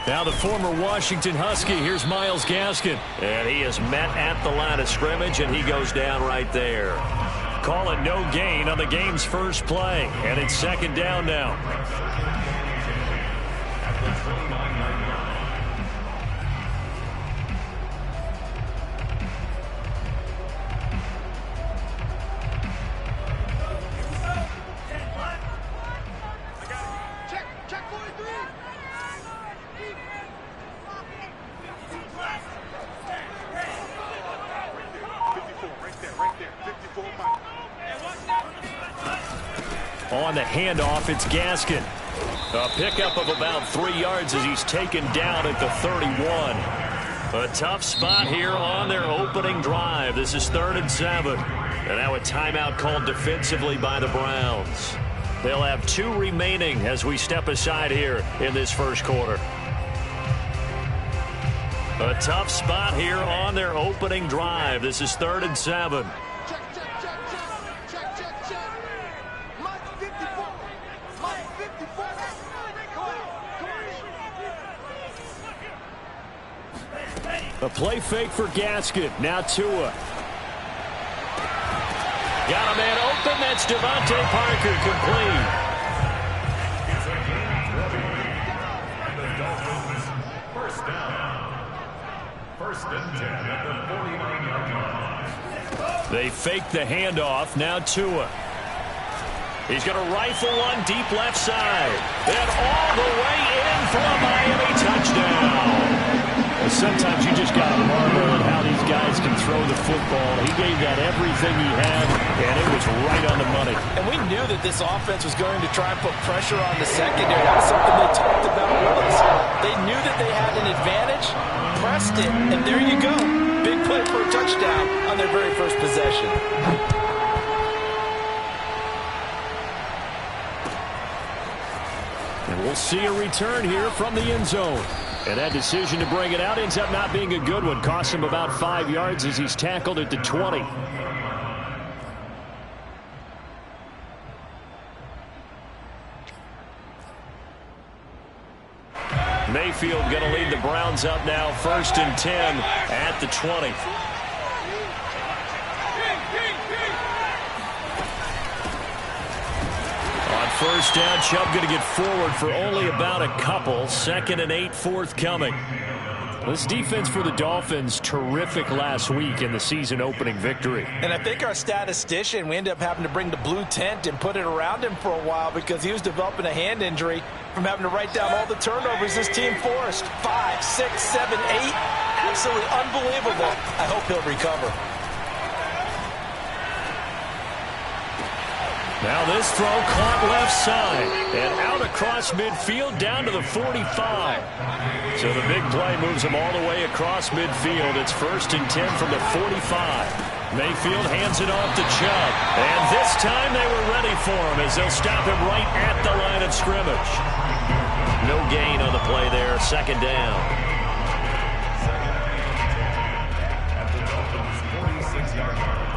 Now the former Washington Husky, here's Myles Gaskin. And he is met at the line of scrimmage, and he goes down right there. Call it no gain on the game's first play, and it's second down now. On the handoff, it's Gaskin. A pickup of about 3 yards as he's taken down at the 31. A tough spot here on their opening drive. This is 3rd and 7. And now a timeout called defensively by the Browns. They'll have 2 remaining as we step aside here in this first quarter. A tough spot here on their opening drive. This is 3rd and 7. A play fake for Gaskin. Now Tua. Got a man open. That's Devontae Parker, complete. First down. 1st and 10 at the 49-yard line. They fake the handoff. Now Tua. He's going to rifle one deep left side. And all the way in for a Miami touchdown. Sometimes you just got to marvel at how these guys can throw the football. He gave that everything he had, and it was right on the money. And we knew that this offense was going to try and put pressure on the secondary. That was something they talked about with us. They knew that they had an advantage, pressed it, and there you go. Big play for a touchdown on their very first possession. And we'll see a return here from the end zone. And that decision to bring it out ends up not being a good one. Costs him about 5 yards as he's tackled at the 20. Mayfield going to lead the Browns up now, 1st and 10 at the 20. First down, Chubb going to get forward for only about a couple. 2nd and 8 forthcoming. This defense for the Dolphins, terrific last week in the season-opening victory. And I think our statistician, we ended up having to bring the blue tent and put it around him for a while because he was developing a hand injury from having to write down all the turnovers this team forced. 5, 6, 7, 8. Absolutely unbelievable. I hope he'll recover. Now this throw caught left side and out across midfield down to the 45. So the big play moves him all the way across midfield. It's 1st and 10 from the 45. Mayfield hands it off to Chubb. And this time they were ready for him as they'll stop him right at the line of scrimmage. No gain on the play there. 2nd down. At the Dolphins' 46-yard line.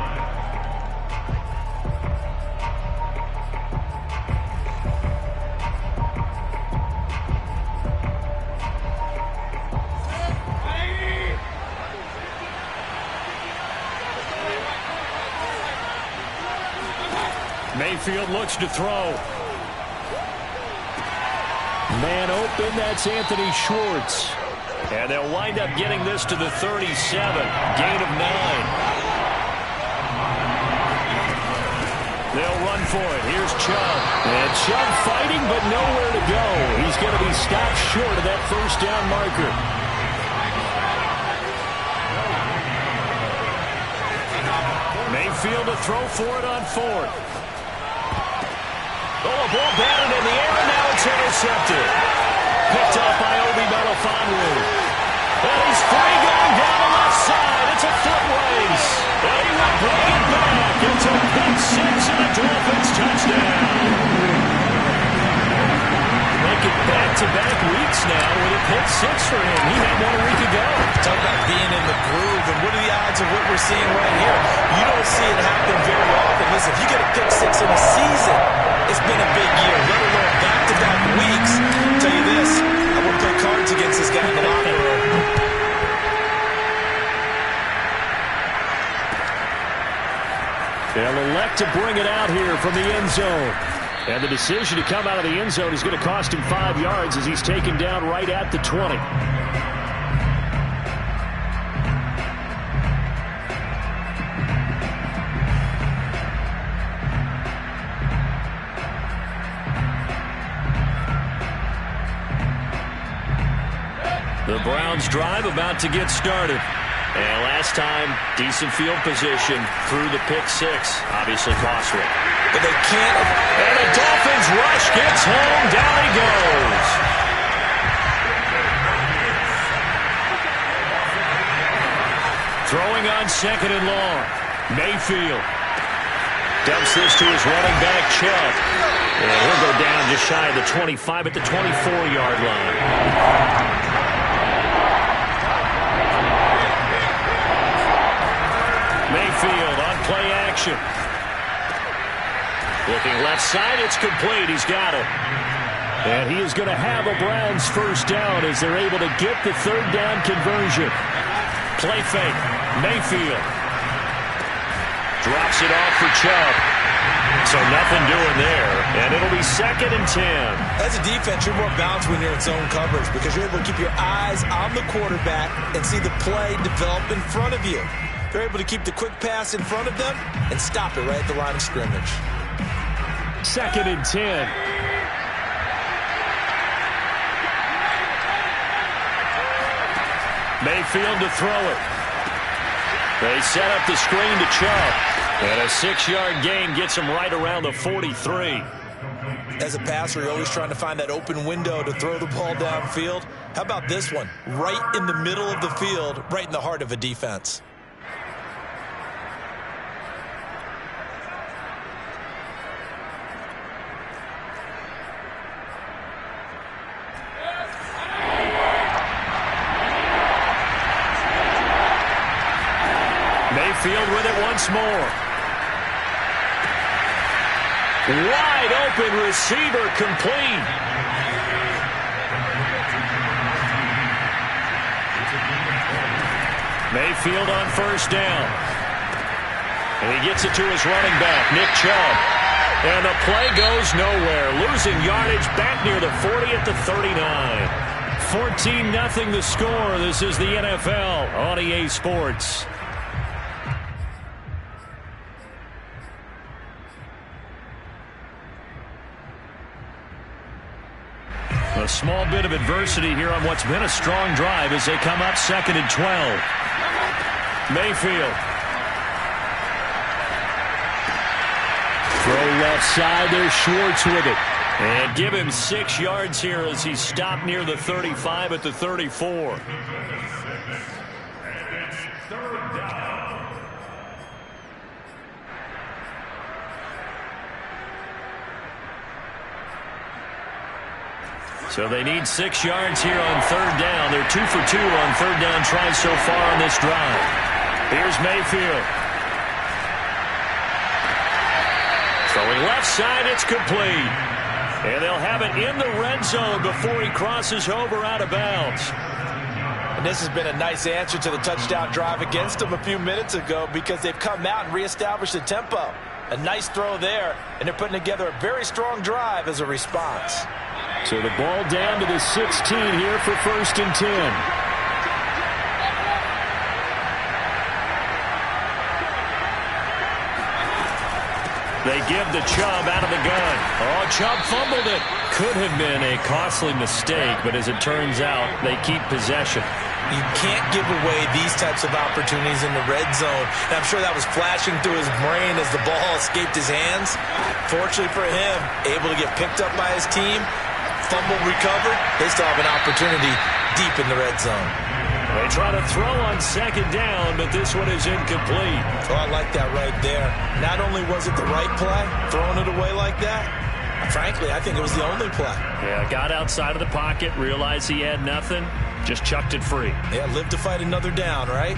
Mayfield looks to throw. Man open, that's Anthony Schwartz. And they'll wind up getting this to the 37. Gain of 9. They'll run for it. Here's Chubb. And Chubb fighting, but nowhere to go. He's going to be stopped short of that 1st down marker. Mayfield to throw for it on 4th. Oh, a ball batted in the air, and now it's intercepted. Picked up by Obi Melifonwu. And he's free going down the left side. It's a foot race. And he will bring it back. It's a pick 6 and a Dolphins touchdown. Make it back-to-back weeks now with a pick 6 for him. He had one a week ago. Talk about being in the groove, and what are the odds of what we're seeing right here? You don't see it happen very often. Listen, if you get a pick 6 in a season, it's been a big year, let alone back-to-back weeks. I'll tell you this, I wouldn't play cards against this They'll elect to bring it out here from the end zone. And the decision to come out of the end zone is going to cost him 5 yards as he's taken down right at the 20. The Browns drive about to get started. And last time, decent field position through the pick six. Obviously costly. But they can't. And the Dolphins rush gets home. Down he goes. Throwing on 2nd and long. Mayfield dumps this to his running back, Chubb. And he'll go down just shy of the 25 at the 24-yard line. Mayfield on play action. Looking left side, it's complete. He's got it. And he is going to have a Browns first down as they're able to get the 3rd down conversion. Play fake. Mayfield drops it off for Chubb. So nothing doing there. And it'll be 2nd and 10. As a defense, you're more balanced when you're in zone coverage because you're able to keep your eyes on the quarterback and see the play develop in front of you. They're able to keep the quick pass in front of them and stop it right at the line of scrimmage. 2nd and 10. Mayfield to throw it. They set up the screen to Chubb. And a 6-yard gain gets him right around the 43. As a passer, you're always trying to find that open window to throw the ball downfield. How about this one? Right in the middle of the field, right in the heart of a defense. Mayfield with it once more. Wide open receiver complete. Mayfield on first down. And he gets it to his running back, Nick Chubb. And the play goes nowhere. Losing yardage back near the 40 at the 39. 14-0 the score. This is the NFL on EA Sports. A small bit of adversity here on what's been a strong drive as they come up 2nd and 12. Mayfield. Throw left side. There's Schwartz with it. And give him 6 yards here as he's stopped near the 35 at the 34. So they need 6 yards here on 3rd down. They're 2 for 2 on 3rd down tries so far on this drive. Here's Mayfield. Throwing left side, it's complete. And they'll have it in the red zone before he crosses over out of bounds. And this has been a nice answer to the touchdown drive against them a few minutes ago because they've come out and reestablished the tempo. A nice throw there, and they're putting together a very strong drive as a response. So the ball down to the 16 here for 1st and 10. They give the Chubb out of the gun. Oh, Chubb fumbled it. Could have been a costly mistake, but as it turns out, they keep possession. You can't give away these types of opportunities in the red zone. And I'm sure that was flashing through his brain as the ball escaped his hands. Fortunately for him, able to get picked up by his team, fumble recovered, they still have an opportunity deep in the red zone. They try to throw on 2nd down, but this one is incomplete. Oh, I like that right there. Not only was it the right play, throwing it away like that, frankly, I think it was the only play. Yeah, got outside of the pocket, realized he had nothing, just chucked it free. Yeah, live to fight another down, right?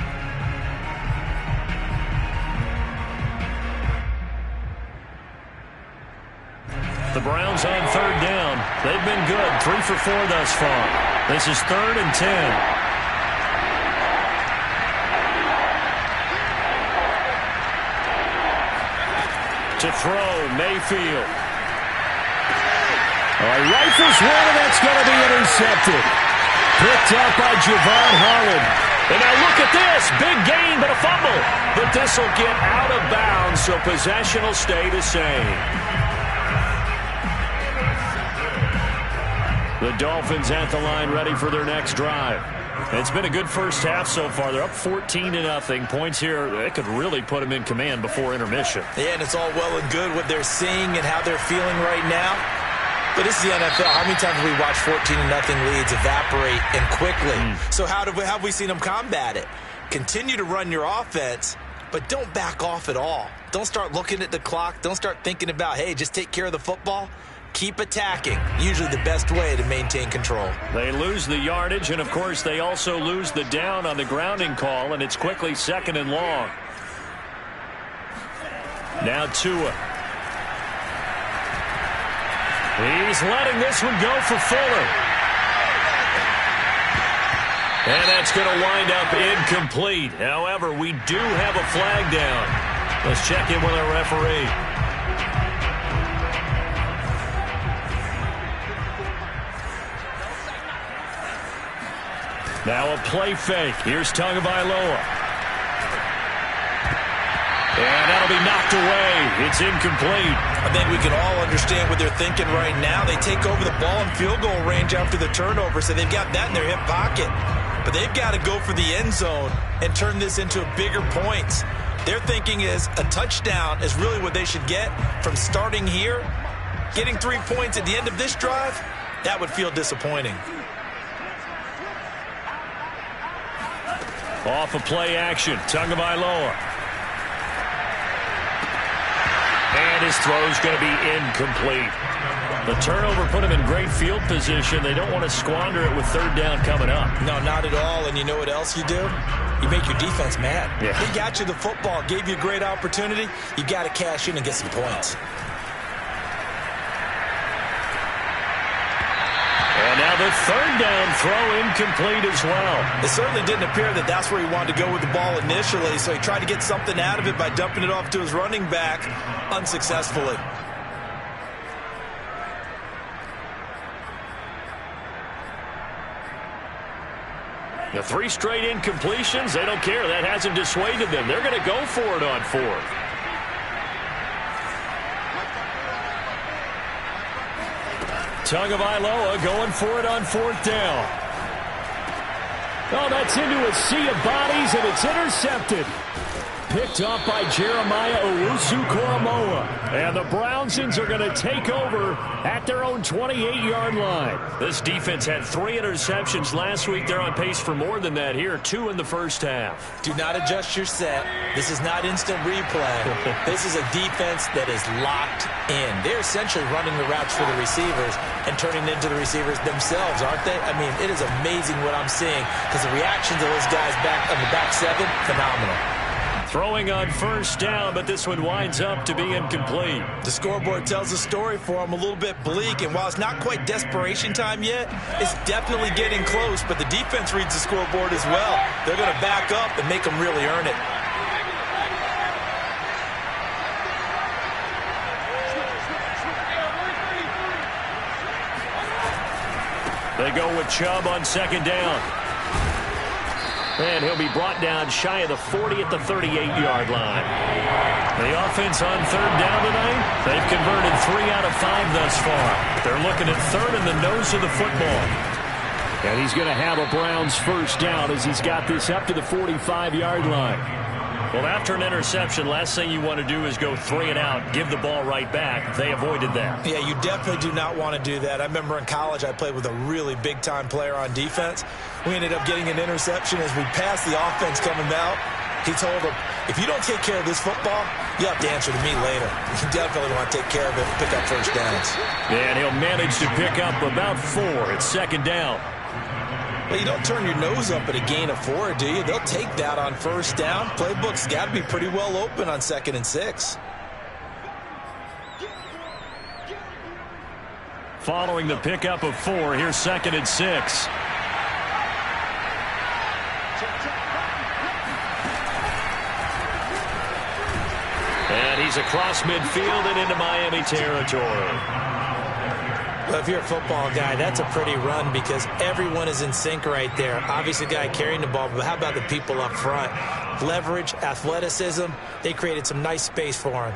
The Browns on 3rd down. They've been good, 3 for 4 thus far. This is 3rd and 10. To throw, Mayfield. Rifles one, and that's going to be intercepted. Picked up by Javon Holland. And now look at this. Big gain, but a fumble. But this will get out of bounds, so possession will stay the same. The Dolphins at the line ready for their next drive. It's been a good first half so far. They're up 14-0. Points here, they could really put them in command before intermission. Yeah, and it's all well and good what they're seeing and how they're feeling right now. But this is the NFL. How many times have we watched 14-0 leads evaporate and quickly? So how have we seen them combat it? Continue to run your offense, but don't back off at all. Don't start looking at the clock. Don't start thinking about, hey, just take care of the football. Keep attacking. Usually the best way to maintain control. They lose the yardage, and, of course, they also lose the down on the grounding call, and it's quickly 2nd and long. Now Tua. He's letting this one go for Fuller. And that's going to wind up incomplete. However, we do have a flag down. Let's check in with our referee. Now a play fake. Here's Tagovailoa. And that'll be knocked away. It's incomplete. I think we can all understand what they're thinking right now. They take over the ball in field goal range after the turnover, so they've got that in their hip pocket. But they've got to go for the end zone and turn this into bigger points. Their thinking is a touchdown is really what they should get from starting here. Getting 3 points at the end of this drive, that would feel disappointing. Off of play action, Tagovailoa. And his throw's going to be incomplete. The turnover put him in great field position. They don't want to squander it with 3rd down coming up. No, not at all. And you know what else you do? You make your defense mad. Yeah. They got you the football, gave you a great opportunity. You got to cash in and get some points. And now the 3rd down throw incomplete as well. It certainly didn't appear that that's where he wanted to go with the ball initially, so he tried to get something out of it by dumping it off to his running back unsuccessfully. The 3 straight incompletions, they don't care. That hasn't dissuaded them. They're going to go for it on 4th. Tagovailoa going for it on 4th down. Oh, that's into a sea of bodies, and it's intercepted. Picked up by Jeremiah Owusu-Koramoah. And the Brownsons are going to take over at their own 28-yard line. This defense had 3 interceptions last week. They're on pace for more than that here, 2 in the first half. Do not adjust your set. This is not instant replay. This is a defense that is locked in. They're essentially running the routes for the receivers and turning into the receivers themselves, aren't they? I mean, it is amazing what I'm seeing because the reactions of those guys back on the back 7, phenomenal. Throwing on 1st down, but this one winds up to be incomplete. The scoreboard tells a story for them, a little bit bleak, and while it's not quite desperation time yet, it's definitely getting close, but the defense reads the scoreboard as well. They're going to back up and make them really earn it. They go with Chubb on 2nd down. And he'll be brought down shy of the 40 at the 38-yard line. The offense on 3rd down tonight, they've converted 3 out of 5 thus far. They're looking at 3rd in the nose of the football. And he's going to have a Browns 1st down as he's got this up to the 45-yard line. Well, after an interception, last thing you want to do is go 3 and out, give the ball right back. They avoided that. Yeah, you definitely do not want to do that. I remember in college I played with a really big-time player on defense. We ended up getting an interception as we passed the offense coming out. He told him, if you don't take care of this football, you have to answer to me later. You definitely want to take care of it and pick up 1st downs. And he'll manage to pick up about 4. It's 2nd down. Well, you don't turn your nose up at a gain of 4, do you? They'll take that on 1st down. Playbook's got to be pretty well open on 2nd and 6. Following the pickup of 4, here's 2nd and 6. And he's carries across midfield and into Miami territory. Well, if you're a football guy, that's a pretty run because everyone is in sync right there. Obviously, the guy carrying the ball, but how about the people up front? Leverage, athleticism, they created some nice space for him.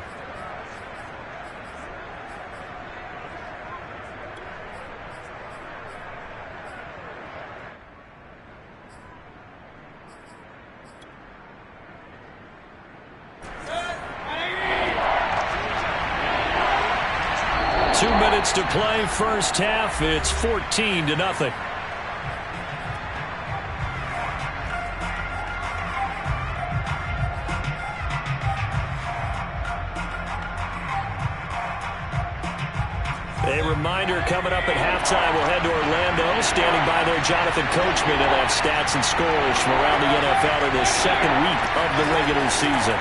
To play first half, it's 14-0. A reminder coming up at halftime, we'll head to Orlando. Standing by there, Jonathan Coachman. He'll have stats and scores from around the NFL in his second week of the regular season.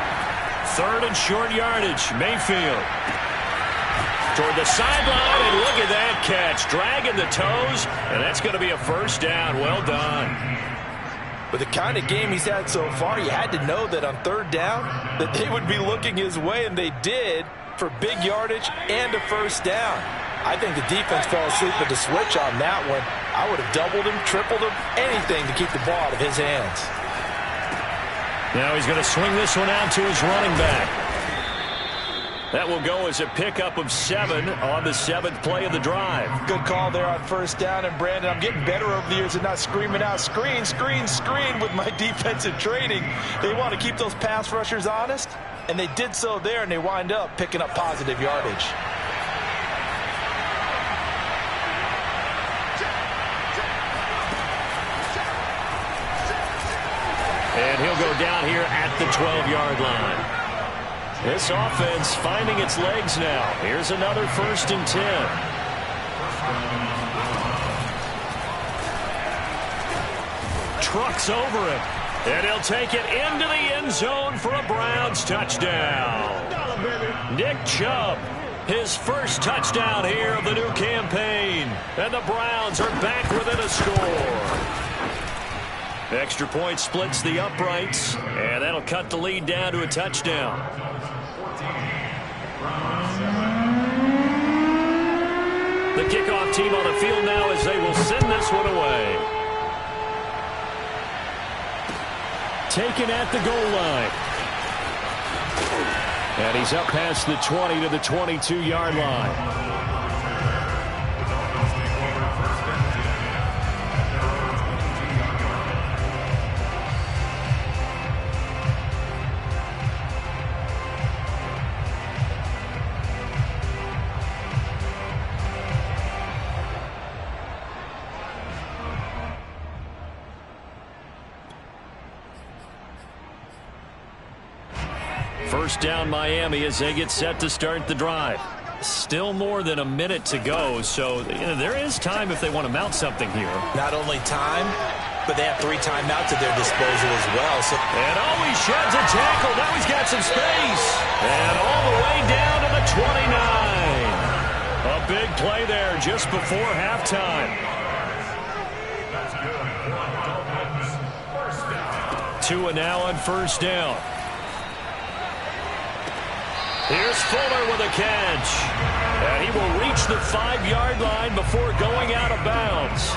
Third and short yardage, Mayfield. Toward the sideline, and look at that catch. Dragging the toes, and that's going to be a first down. Well done. With the kind of game he's had so far, you had to know that on third down that they would be looking his way, and they did for big yardage and a first down. I think the defense fell asleep with the switch on that one. I would have doubled him, tripled him, anything to keep the ball out of his hands. Now he's going to swing this one out to his running back. That will go as a pickup of 7 on the 7th play of the drive. Good call there on first down. And, Brandon, I'm getting better over the years and not screaming out, screen, screen, screen with my defensive training. They want to keep those pass rushers honest, and they did so there, and they wind up picking up positive yardage. And he'll go down here at the 12-yard line. This offense finding its legs now. Here's another 1st and 10. Trucks over him. And he'll take it into the end zone for a Browns touchdown. Nick Chubb, his first touchdown here of the new campaign. And the Browns are back within a score. Extra point splits the uprights, and that'll cut the lead down to a touchdown. The kickoff team on the field now as they will send this one away. Taken at the goal line. And he's up past the 20 to the 22-yard line. First down Miami as they get set to start the drive. Still more than a minute to go, so there is time if they want to mount something here. Not only time, but they have 3 timeouts at their disposal as well. And he sheds a tackle. Now he's got some space. And all the way down to the 29. A big play there just before halftime. Tua now on first down. Here's Fuller with a catch. And he will reach the 5-yard line before going out of bounds.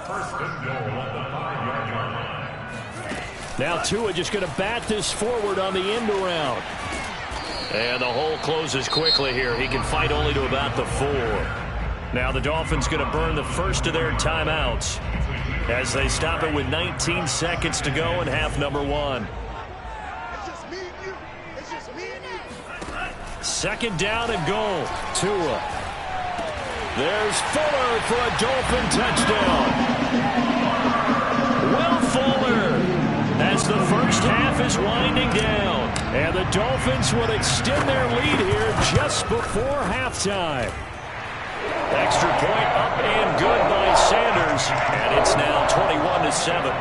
First and goal at the 5-yard line. Now Tua just going to bat this forward on the end around. And the hole closes quickly here. He can fight only to about the 4. Now the Dolphins going to burn the first of their timeouts as they stop it with 19 seconds to go in half number 1. Second down and goal. Tua. There's Fuller for a Dolphin touchdown. Will Fuller as the first half is winding down. And the Dolphins would extend their lead here just before halftime. Extra point up and good by Sanders. And it's now 21-7.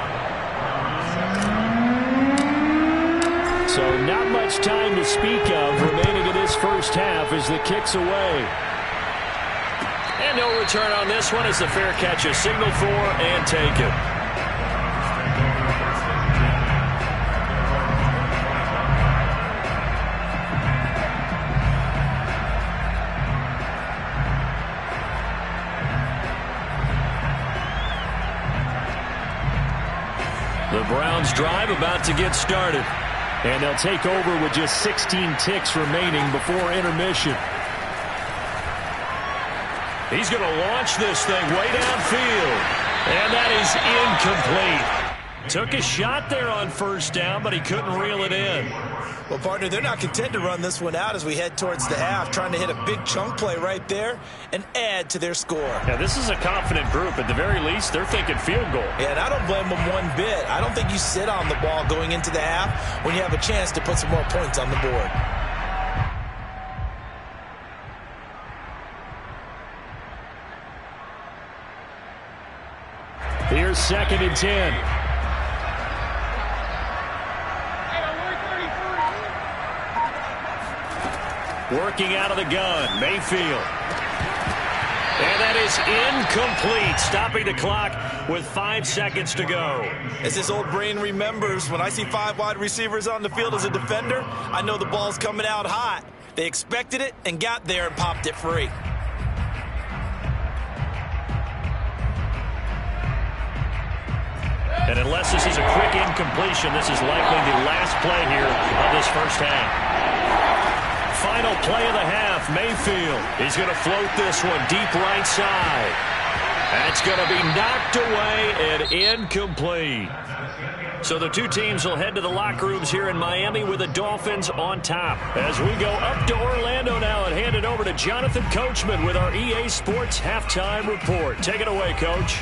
So not much time to speak of remaining in this first half as the kick's away. And no return on this one as the fair catch is signaled for and taken. Browns drive about to get started. And they'll take over with just 16 ticks remaining before intermission. He's going to launch this thing way downfield. And that is incomplete. Took a shot there on first down, but he couldn't reel it in. Well, partner, they're not content to run this one out as we head towards the half, trying to hit a big chunk play right there and add to their score. Yeah, this is a confident group. At the very least, they're thinking field goal. Yeah, and I don't blame them one bit. I don't think you sit on the ball going into the half when you have a chance to put some more points on the board. Here's 2nd and 10. Working out of the gun, Mayfield. And that is incomplete, stopping the clock with 5 seconds to go. As his old brain remembers, when I see 5 wide receivers on the field as a defender, I know the ball's coming out hot. They expected it and got there and popped it free. And unless this is a quick incompletion, this is likely the last play here of this first half. Final play of the half, Mayfield. He's going to float this one deep right side. That's going to be knocked away and incomplete. So the two teams will head to the locker rooms here in Miami with the Dolphins on top. As we go up to Orlando now and hand it over to Jonathan Coachman with our EA Sports Halftime Report. Take it away, Coach.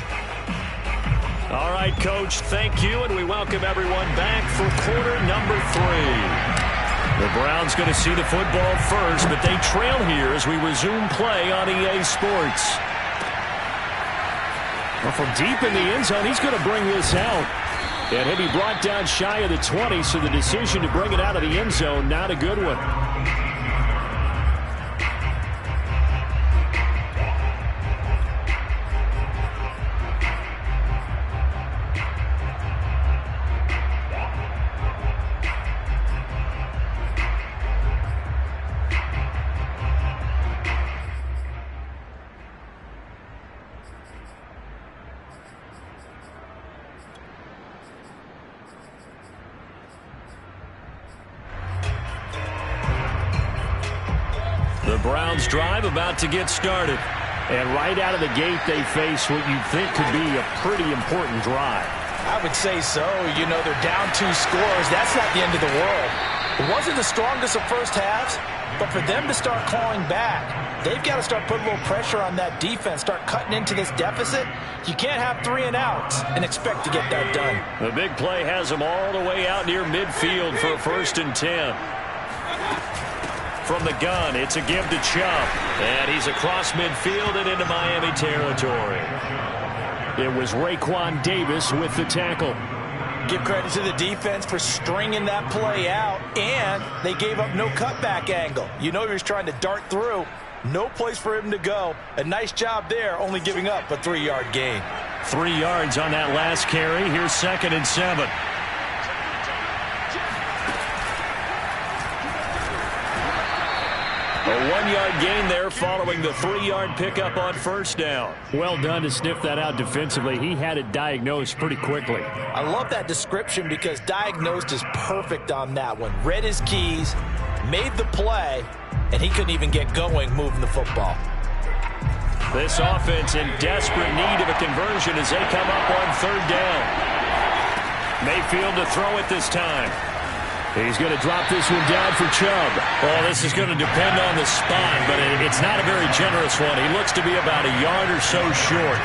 All right, Coach, thank you, and we welcome everyone back for quarter number 3. The Browns going to see the football first, but they trail here as we resume play on EA Sports. Well, from deep in the end zone, he's going to bring this out. And he'll be brought down shy of the 20, so the decision to bring it out of the end zone, not a good one. The Browns drive about to get started. And right out of the gate, they face what you think could be a pretty important drive. I would say so. You know, they're down 2 scores. That's not the end of the world. It wasn't the strongest of first halves, but for them to start clawing back, they've got to start putting a little pressure on that defense, start cutting into this deficit. You can't have 3 and outs and expect to get that done. The big play has them all the way out near midfield for a 1st and 10. From the gun, it's a give to Chubb. And he's across midfield and into Miami territory. It was Raekwon Davis with the tackle. Give credit to the defense for stringing that play out, and they gave up no cutback angle. You know he was trying to dart through. No place for him to go. A nice job there, only giving up a 3-yard gain. 3 yards on that last carry. Here's 2nd and 7. A 1-yard gain there following the 3-yard pickup on first down. Well done to sniff that out defensively. He had it diagnosed pretty quickly. I love that description because diagnosed is perfect on that one. Read his keys, made the play, and he couldn't even get going moving the football. This offense in desperate need of a conversion as they come up on 3rd down. Mayfield to throw it this time. He's going to drop this one down for Chubb. Well, this is going to depend on the spot, but it's not a very generous one. He looks to be about a yard or so short.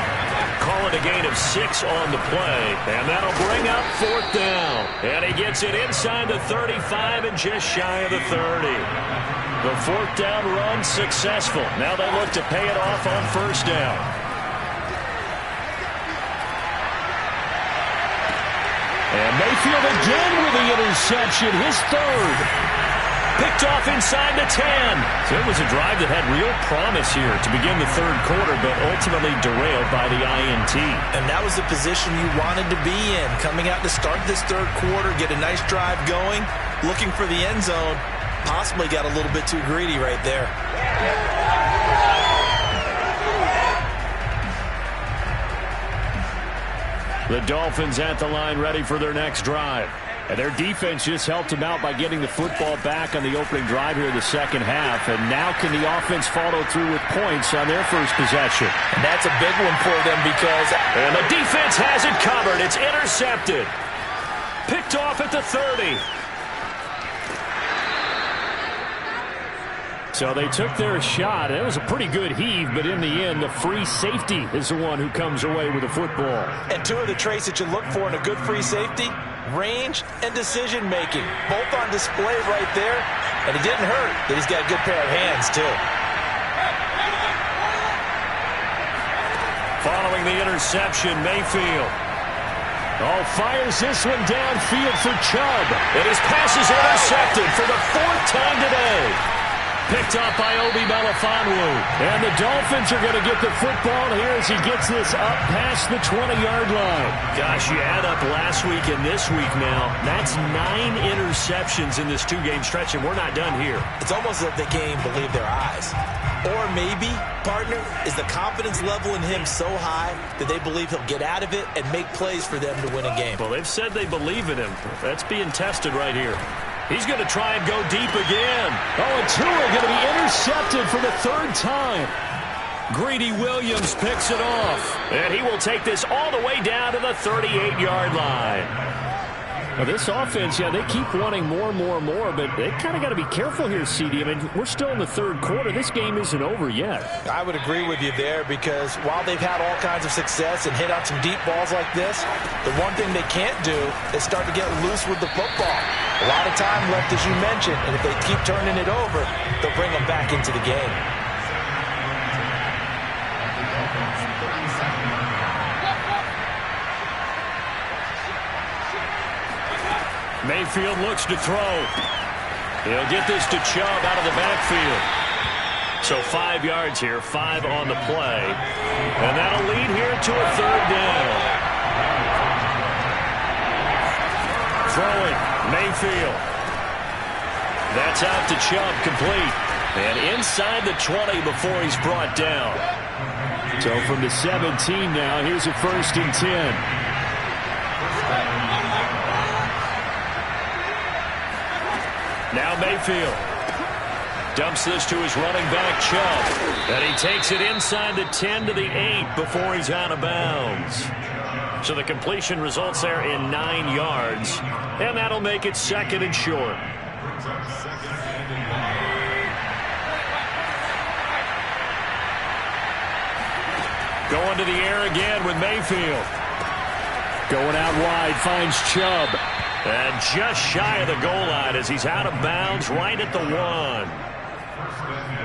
Call it a gain of 6 on the play, and that'll bring up 4th down. And he gets it inside the 35 and just shy of the 30. The 4th down run successful. Now they look to pay it off on 1st down. And Mayfield again with the interception, his 3rd. Picked off inside the 10. So it was a drive that had real promise here to begin the 3rd quarter, but ultimately derailed by the INT. And that was the position you wanted to be in. Coming out to start this 3rd quarter, get a nice drive going, looking for the end zone. Possibly got a little bit too greedy right there. The Dolphins at the line ready for their next drive. And their defense just helped them out by getting the football back on the opening drive here in the second half. And now can the offense follow through with points on their first possession? And that's a big one for them because... And the defense has it covered. It's intercepted. Picked off at the 30. So they took their shot. It was a pretty good heave, but in the end, the free safety is the one who comes away with the football. And two of the traits that you look for in a good free safety, range and decision-making, both on display right there. And it didn't hurt that he's got a good pair of hands, too. Following the interception, Mayfield. Oh, fires this one downfield for Chubb. And his pass is intercepted for the fourth time today. Picked up by Obi Melifonwu. And the Dolphins are going to get the football here as he gets this up past the 20-yard line. Gosh, you add up last week and this week now. That's 9 interceptions in this two-game stretch, and we're not done here. It's almost as if they can't even believe their eyes. Or maybe, partner, is the confidence level in him so high that they believe he'll get out of it and make plays for them to win a game. Well, they've said they believe in him. That's being tested right here. He's going to try and go deep again. Oh, and Tua going to be intercepted for the third time. Greedy Williams picks it off. And he will take this all the way down to the 38-yard line. Well, this offense, yeah, they keep wanting more, but they kind of got to be careful here, CD. I mean, we're still in the third quarter. This game isn't over yet. I would agree with you there because while they've had all kinds of success and hit on some deep balls like this, the one thing they can't do is start to get loose with the football. A lot of time left, as you mentioned, and if they keep turning it over, they'll bring them back into the game. Mayfield looks to throw. He'll get this to Chubb out of the backfield. So 5 yards here, 5 on the play. And that'll lead here to a third down. Throwing, Mayfield. That's out to Chubb, complete. And inside the 20 before he's brought down. So from the 17 now, here's a 1st and 10. Now Mayfield dumps this to his running back, Chubb. And he takes it inside the 10 to the 8 before he's out of bounds. So the completion results there in 9 yards. And that'll make it 2nd and short. Going to the air again with Mayfield. Going out wide, finds Chubb. And just shy of the goal line as he's out of bounds right at the 1.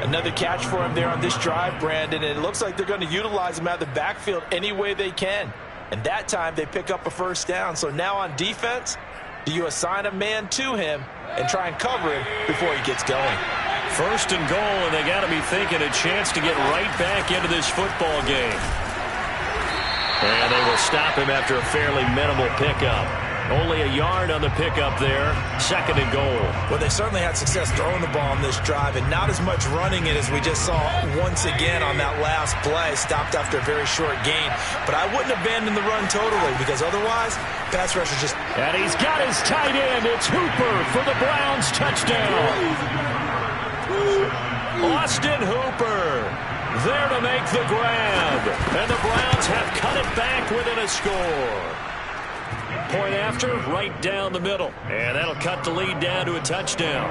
Another catch for him there on this drive, Brandon, and it looks like they're going to utilize him out of the backfield any way they can. And that time they pick up a 1st down. So now on defense, do you assign a man to him and try and cover him before he gets going? 1st and goal, and they got to be thinking a chance to get right back into this football game. And they will stop him after a fairly minimal pickup. Only a yard on the pickup there. 2nd and goal. Well, they certainly had success throwing the ball on this drive and not as much running it as we just saw once again on that last play. Stopped after a very short gain. But I wouldn't abandon the run totally because otherwise, pass rush is just... And he's got his tight end. It's Hooper for the Browns touchdown. Austin Hooper there to make the grab. And the Browns have cut it back within a score. Point after, right down the middle. And that'll cut the lead down to a touchdown.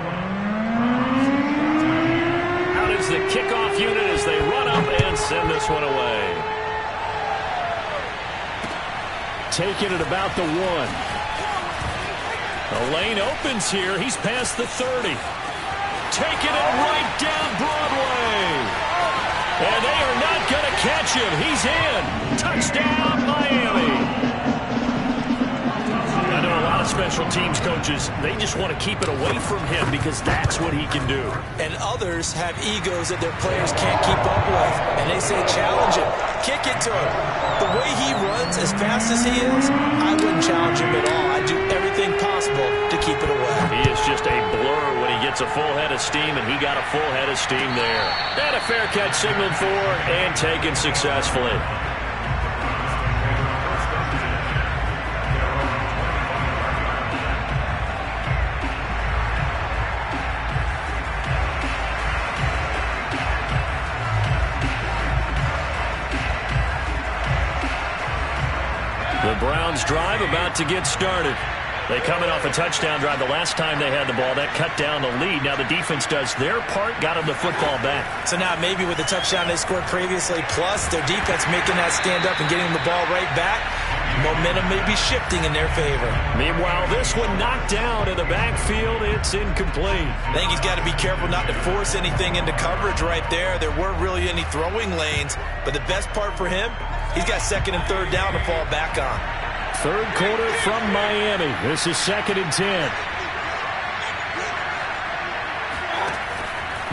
Out is the kickoff unit as they run up and send this one away. Taking it about the 1. The lane opens here. He's past the 30. Taking it right down Broadway. And they are not going to catch him. He's in. Touchdown, Miami. I know a lot of special teams coaches, they just want to keep it away from him because that's what he can do. And others have egos that their players can't keep up with. And they say challenge him. Kick it to him. The way he runs as fast as he is, I wouldn't challenge him at all. I'd do everything possible to keep it away. He is just a blur when he gets a full head of steam, and he got a full head of steam there. And a fair catch signaled for and taken successfully. Browns drive about to get started. They coming off a touchdown drive the last time they had the ball. That cut down the lead. Now the defense does their part, got them the football back. So now maybe with the touchdown they scored previously, plus their defense making that stand up and getting the ball right back, momentum may be shifting in their favor. Meanwhile, this one knocked down in the backfield. It's incomplete. I think he's got to be careful not to force anything into coverage right there. There weren't really any throwing lanes, but the best part for him, he's got second and third down to fall back on. Third quarter from Miami. This is 2nd and 10.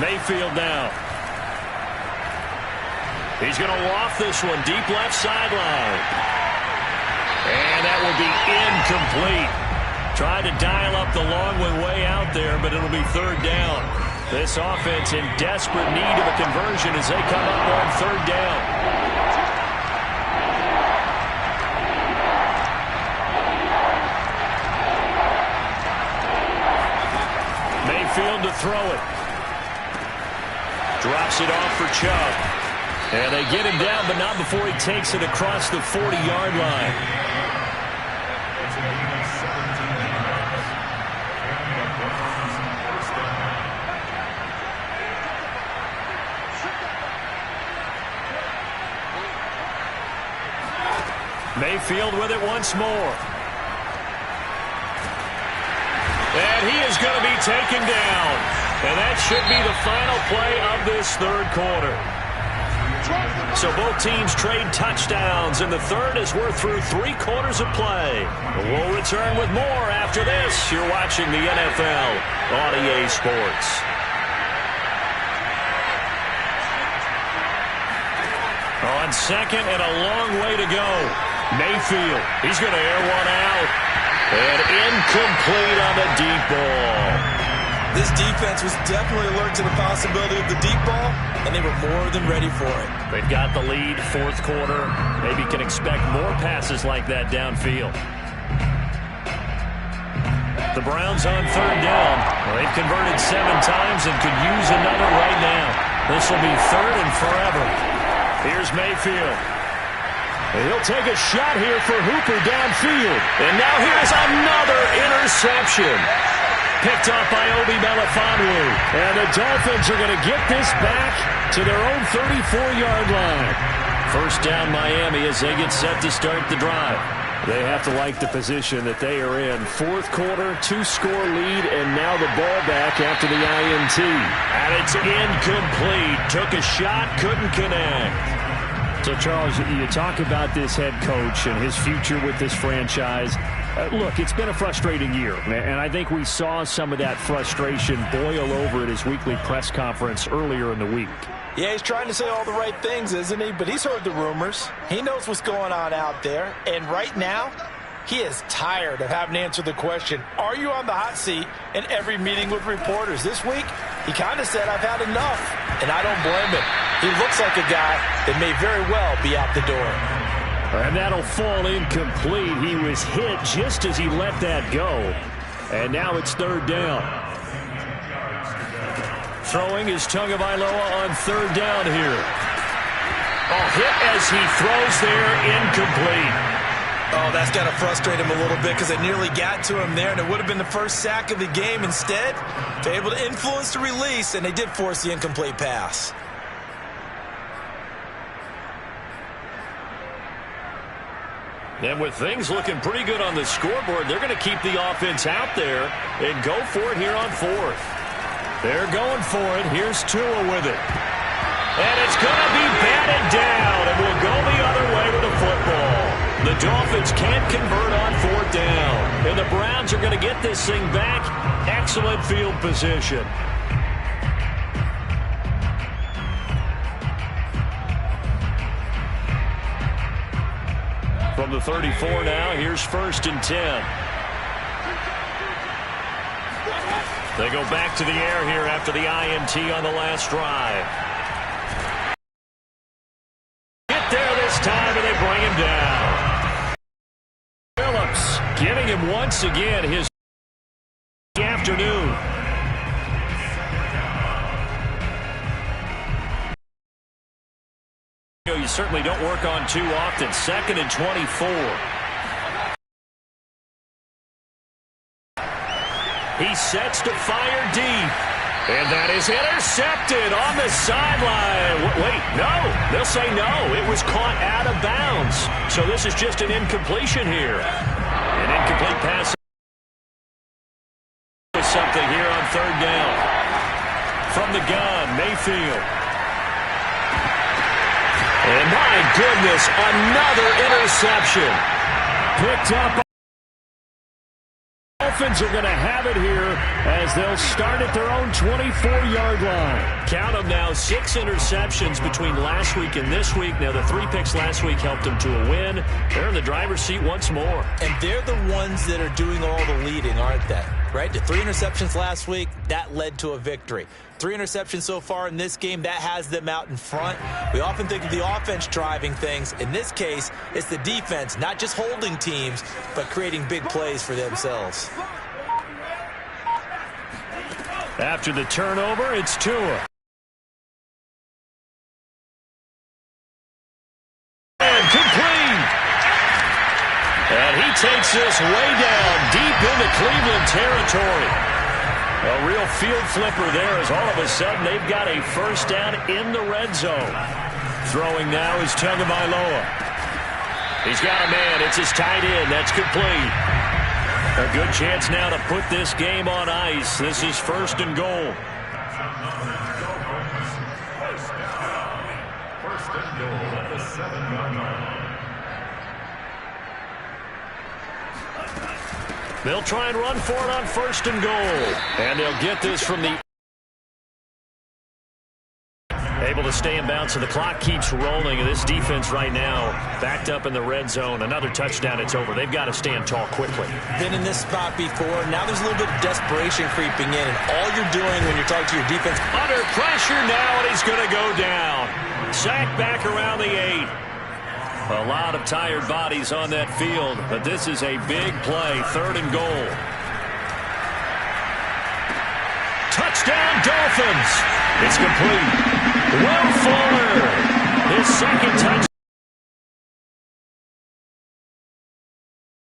Mayfield now. He's going to loft this one deep left sideline. And that will be incomplete. Tried to dial up the long one way out there, but it'll be third down. This offense in desperate need of a conversion as they come up on third down. Mayfield to throw it. Drops it off for Chubb. And they get him down, but not before he takes it across the 40-yard line. Mayfield with it once more. And he is going to be taken down. And that should be the final play of this third quarter. So both teams trade touchdowns, and the third as we're through 3 quarters of play. We'll return with more after this. You're watching the NFL on EA Sports. On second and a long way to go. Mayfield, he's going to air one out. And incomplete on the deep ball. This defense was definitely alert to the possibility of the deep ball, and they were more than ready for it. They've got the lead, fourth quarter. Maybe can expect more passes like that downfield. The Browns on third down. They've converted 7 times and could use another right now. This will be third and forever. Here's Mayfield. He'll take a shot here for Hooper downfield. And now here's another interception. Picked off by Obi Melifonwu. And the Dolphins are going to get this back to their own 34-yard line. First down Miami as they get set to start the drive. They have to like the position that they are in. Fourth quarter, 2-score lead, and now the ball back after the INT. And it's incomplete. Took a shot, couldn't connect. So, Charles, you talk about this head coach and his future with this franchise. Look, it's been a frustrating year, and I think we saw some of that frustration boil over at his weekly press conference earlier in the week. Yeah, he's trying to say all the right things, isn't he? But he's heard the rumors. He knows what's going on out there. And right now, he is tired of having to answer the question, are you on the hot seat in every meeting with reporters? This week, he kind of said, I've had enough. And I don't blame him. He looks like a guy that may very well be out the door. And that'll fall incomplete. He was hit just as he let that go. And now it's third down. Throwing is Tagovailoa on third down here. Oh, hit as he throws there, incomplete. Oh, that's got to frustrate him a little bit because they nearly got to him there, and it would have been the first sack of the game. Instead, they're able to influence the release, and they did force the incomplete pass. And with things looking pretty good on the scoreboard, they're going to keep the offense out there and go for it here on fourth. They're going for it. Here's Tua with it. And it's going to be batted down, and we'll go the other way with the football. The Dolphins can't convert on fourth down. And the Browns are going to get this thing back. Excellent field position. From the 34 now, here's 1st and 10. They go back to the air here after the INT on the last drive. Get there this time, and they bring him down. Phillips giving him once again his afternoon. You certainly don't work on too often. 2nd and 24. He sets to fire deep. And that is intercepted on the sideline. Wait, no. They'll say no. It was caught out of bounds. So this is just an incompletion here. An incomplete pass. Something here on third down. From the gun, Mayfield. And my goodness, another interception. Picked up. Dolphins are going to have it here as they'll start at their own 24-yard line. Count them now, 6 interceptions between last week and this week. Now, the 3 picks last week helped them to a win. They're in the driver's seat once more. And they're the ones that are doing all the leading, aren't they? Right? The 3 interceptions last week, that led to a victory. 3 interceptions so far in this game, that has them out in front. We often think of the offense driving things. In this case, it's the defense, not just holding teams, but creating big plays for themselves. After the turnover, it's Tua. And complete. And he takes this way down, deep into Cleveland territory. A real field flipper there as all of a sudden they've got a first down in the red zone. Throwing now is Tagovailoa. He's got a man. It's his tight end. That's complete. A good chance now to put this game on ice. This is first and goal. First and goal at the 7-yard line. They'll try and run for it on first and goal. And they'll get this from the... Able to stay in bounds, so the clock keeps rolling. And this defense right now backed up in the red zone. Another touchdown, it's over. They've got to stand tall quickly. Been in this spot before. Now there's a little bit of desperation creeping in. And all you're doing when you're talking to your defense... Under pressure now, and he's going to go down. Sacked back around the 8. A lot of tired bodies on that field, but this is a big play. Third and goal. Touchdown, Dolphins. It's complete. Will Fuller, his second touchdown.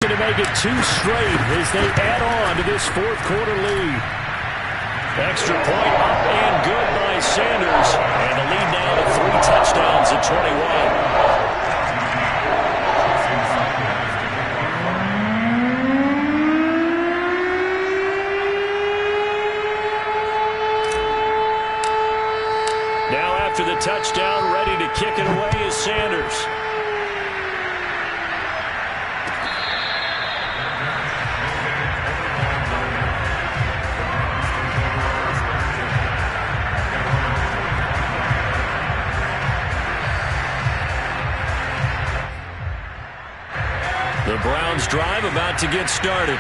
To make it 2 straight as they add on to this fourth quarter lead. Extra point up and good by Sanders. And the lead now to 3 touchdowns at 21. After the touchdown, ready to kick it away is Sanders. The Browns drive about to get started.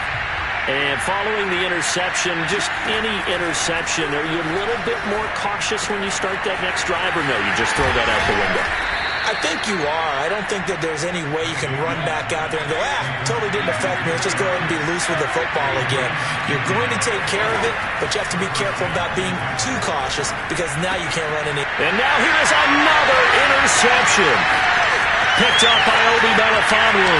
And following the interception, just any interception, are you a little bit more cautious when you start that next drive, or no, you just throw that out the window? I think you are. I don't think that there's any way you can run back out there and go, totally didn't affect me. Let's just go ahead and be loose with the football again. You're going to take care of it, but you have to be careful about being too cautious because now you can't run any. And now here's another interception. Picked up by Obi Melifonwu.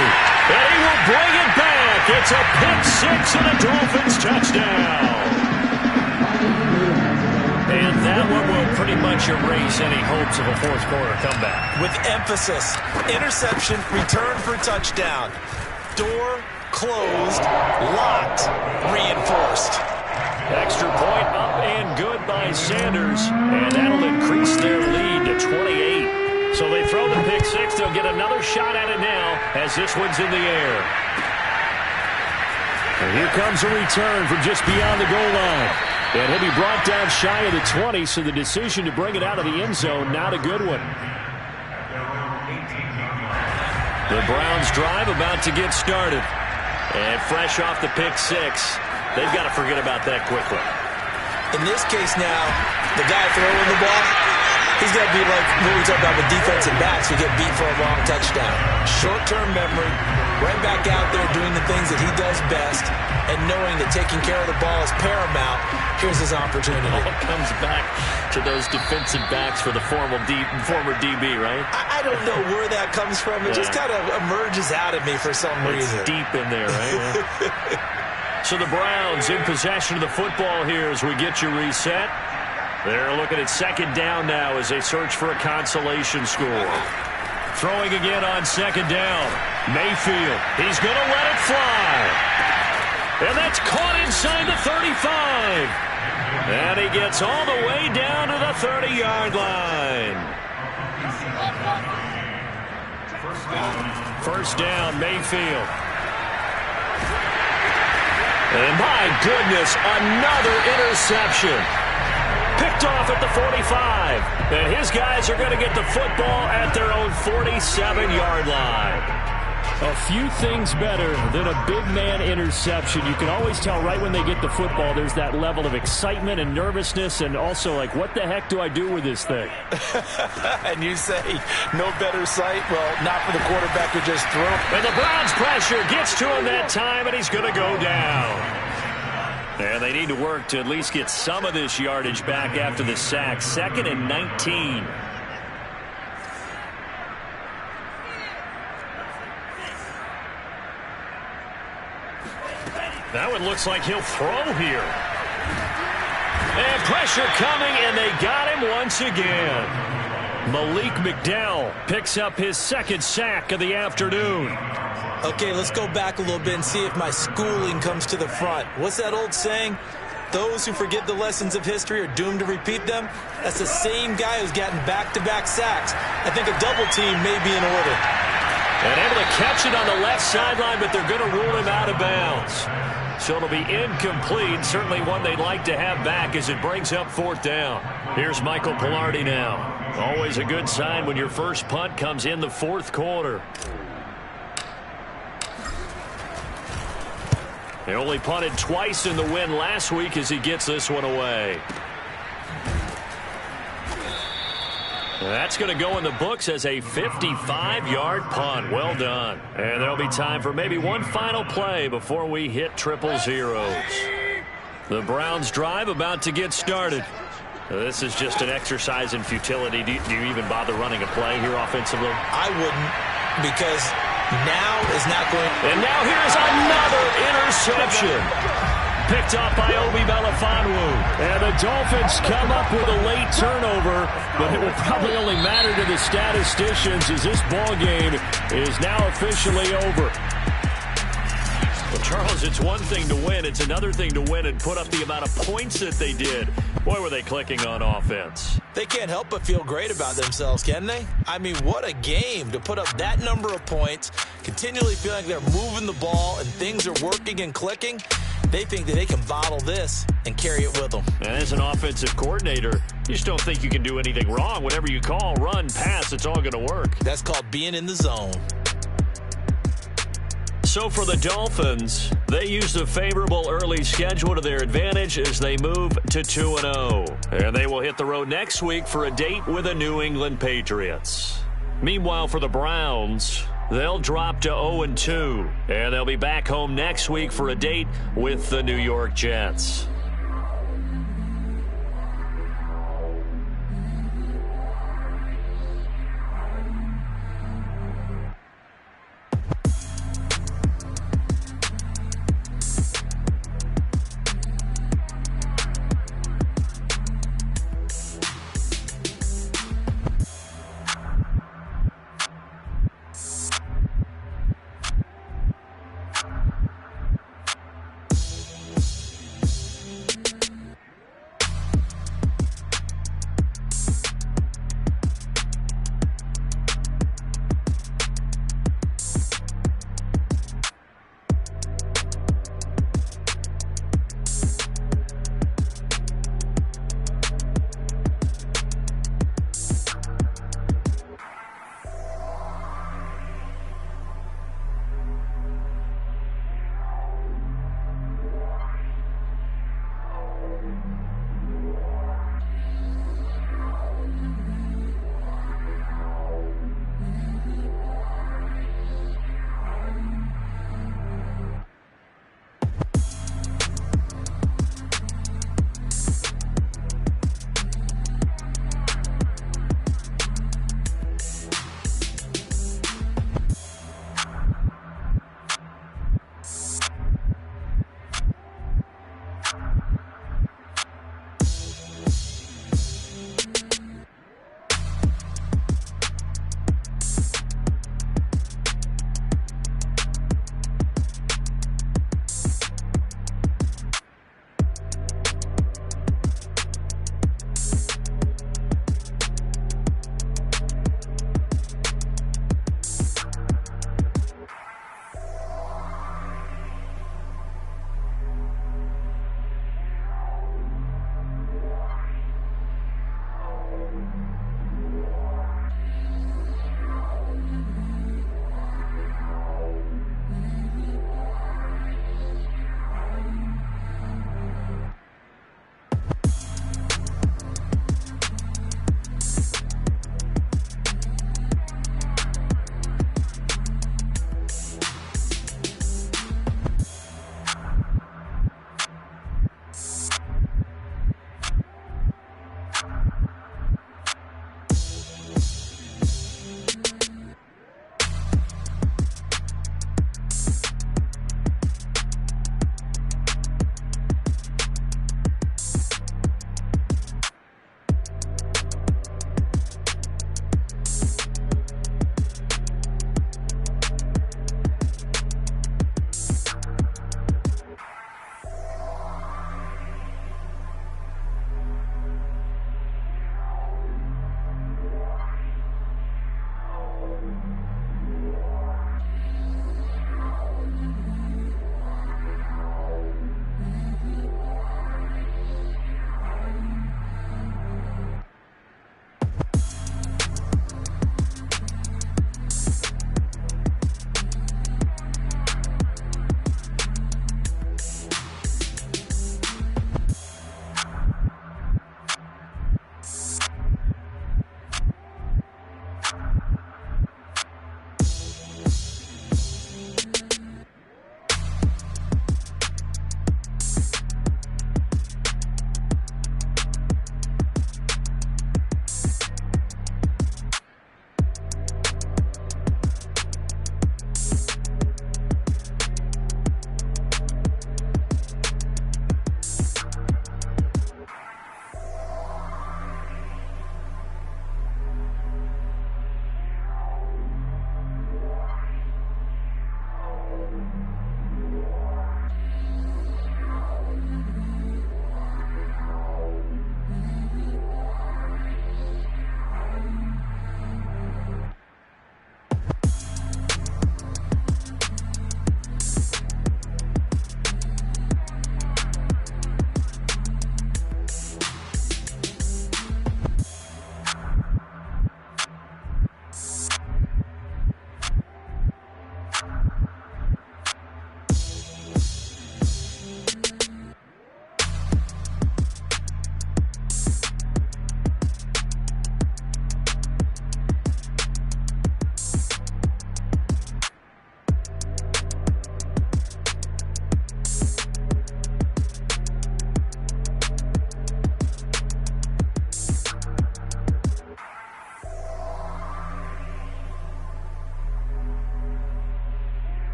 And he will bring it back. It's a pick 6 and a Dolphins touchdown. And that one will pretty much erase any hopes of a fourth quarter comeback. With emphasis, interception, return for touchdown. Door closed, locked, reinforced. Extra point up and good by Sanders. And that'll increase their lead to 28. So they throw the pick 6. They'll get another shot at it now as this one's in the air. And here comes a return from just beyond the goal line. And he'll be brought down shy of the 20, so the decision to bring it out of the end zone, not a good one. The Browns drive about to get started. And fresh off the pick 6, they've got to forget about that quickly. In this case now, the guy throwing the ball, he's got to be like what we talk about with defensive backs who get beat for a long touchdown. Short-term memory, right back out there doing the things that he does best, and knowing that taking care of the ball is paramount. Here's his opportunity. It all comes back to those defensive backs for the former DB, right? I don't know where that comes from. It just kind of emerges out of me for some reason. It's deep in there, right? Yeah. So the Browns in possession of the football here as we get you reset. They're looking at second down now as they search for a consolation score. Throwing again on second down. Mayfield. He's going to let it fly. And that's caught inside the 35. And he gets all the way down to the 30-yard line. First down, Mayfield. And my goodness, another interception. Picked off at the 45. And his guys are going to get the football at their own 47-yard line. A few things better than a big man interception. You can always tell right when they get the football, there's that level of excitement and nervousness, and also like, what the heck do I do with this thing? And you say, no better sight? Well, not for the quarterback who just threw. And the Browns pressure gets to him that time, and he's going to go down. And they need to work to at least get some of this yardage back after the sack. 2nd and 19. That one looks like he'll throw here. And pressure coming, and they got him once again. Malik McDowell picks up his second sack of the afternoon. Okay, let's go back a little bit and see if my schooling comes to the front. What's that old saying? Those who forget the lessons of history are doomed to repeat them. That's the same guy who's gotten back-to-back sacks. I think a double team may be in order. And able to catch it on the left sideline, but they're going to rule him out of bounds. So it'll be incomplete. Certainly one they'd like to have back as it brings up 4th down. Here's Michael Pilardi now. Always a good sign when your first punt comes in the 4th quarter. He only punted twice in the win last week as he gets this one away. That's going to go in the books as a 55-yard punt. Well done. And there'll be time for maybe one final play before we hit triple zeros. The Browns drive about to get started. This is just an exercise in futility. Do you even bother running a play here offensively? I wouldn't, because now is not going. And now here's another interception. Picked off by Obi Melifonwu. And the Dolphins come up with a late turnover, but it will probably only matter to the statisticians as this ball game is now officially over. Well, Charles, it's one thing to win. It's another thing to win and put up the amount of points that they did. Boy, were they clicking on offense. They can't help but feel great about themselves, can they? I mean, what a game to put up that number of points, continually feeling like they're moving the ball and things are working and clicking. They think that they can bottle this and carry it with them. And as an offensive coordinator, you just don't think you can do anything wrong. Whatever you call, run, pass, it's all going to work. That's called being in the zone. So for the Dolphins, they use the favorable early schedule to their advantage as they move to 2-0. And they will hit the road next week for a date with the New England Patriots. Meanwhile, for the Browns, they'll drop to 0-2. And they'll be back home next week for a date with the New York Jets.